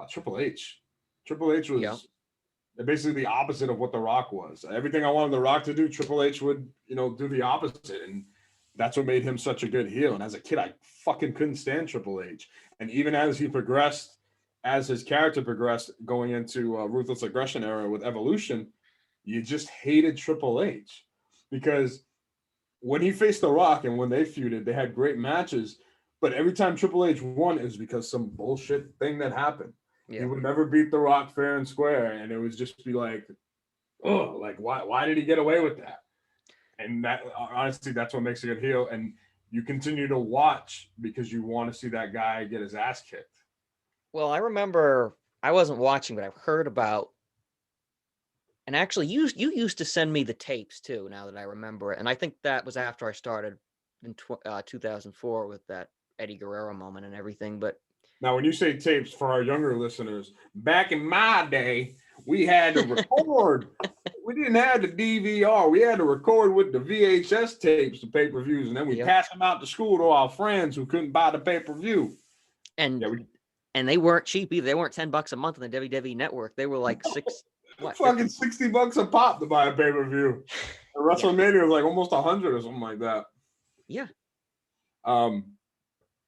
Triple H. Triple H Yeah. was basically the opposite of what The Rock was. Everything I wanted The Rock to do, Triple H would, do the opposite. And that's what made him such a good heel. And as a kid, I fucking couldn't stand Triple H. And even as he progressed, as his character progressed going into Ruthless Aggression era with Evolution, you just hated Triple H because when he faced The Rock and when they feuded, they had great matches. But every time Triple H won, it was because some bullshit thing that happened. He Yeah. would never beat The Rock fair and square, and it would just be like, oh, like why did he get away with that? And that honestly, that's what makes a good heel. And you continue to watch because you want to see that guy get his ass kicked. Well, I remember I wasn't watching, but I've heard about. And actually, you used to send me the tapes too. Now that I remember it, and I think that was after I started in 2004 with that Eddie Guerrero moment and everything. But Now, when you say tapes for our younger listeners, back in my day, we had to record. We didn't have the DVR. We had to record with the VHS tapes, the pay-per-views, and then we pass them out to school to our friends who couldn't buy the pay-per-view. And they weren't cheap either. They weren't $10 a month on the WWE Network. They were like fucking $60 a pop to buy a pay-per-view. And WrestleMania was like almost 100 or something like that. Yeah.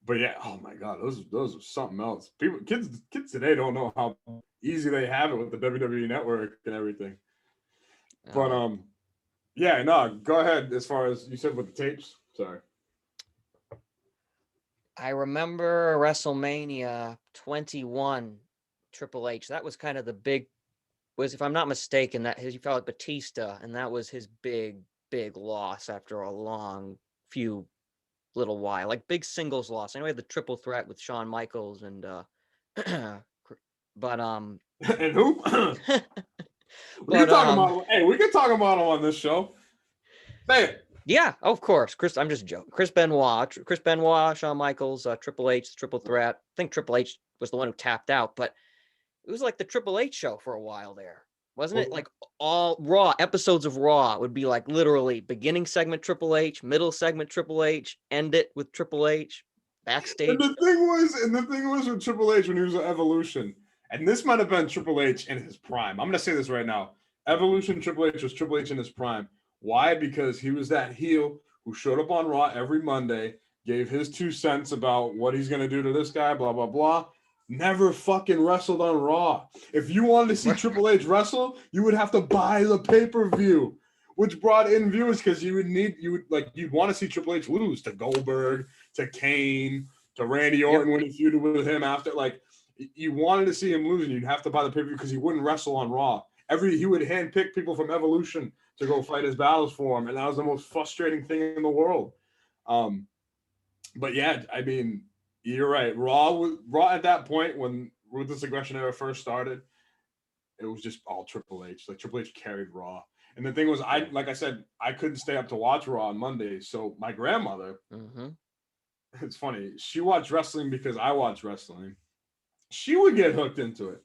But yeah, oh my god, those are something else. Kids today don't know how easy they have it with the WWE Network and everything. But yeah, no, go ahead. As far as you said with the tapes, sorry. I remember WrestleMania 21, Triple H. That was kind of the big. Was, if I'm not mistaken, that he felt like Batista, and that was his big loss after a long few little while, like big singles loss. I know he had the triple threat with Shawn Michaels and but and who? We can talk about. Hey, we can talk about him on this show. Hey. Yeah, of course. I'm just joking. Chris Benoit, Shawn Michaels, Triple H, triple threat. I think Triple H was the one who tapped out, but it was like the Triple H show for a while there. Wasn't it? Like all Raw episodes of Raw would be like literally beginning segment Triple H, middle segment Triple H, end it with Triple H, backstage. And the thing was with Triple H when he was at Evolution, and this might have been Triple H in his prime. I'm gonna say this right now. Evolution Triple H was Triple H in his prime. Why? Because he was that heel who showed up on Raw every Monday, gave his 2 cents about what he's gonna do to this guy, blah blah blah. Never fucking wrestled on Raw. If you wanted to see Triple H wrestle, you would have to buy the pay-per-view, which brought in viewers because you'd want to see Triple H lose to Goldberg, to Kane, to Randy Orton when he feuded with him after. Like, you wanted to see him lose, and you'd have to buy the pay-per-view because he wouldn't wrestle on Raw. He would handpick people from Evolution to go fight his battles for him, and that was the most frustrating thing in the world. But yeah, I mean, you're right. Raw at that point when Ruthless Aggression era first started, it was just all Triple H. Like Triple H carried Raw. And the thing was, like I said, I couldn't stay up to watch Raw on Mondays. So my grandmother, it's funny, she watched wrestling because I watched wrestling. She would get hooked into it.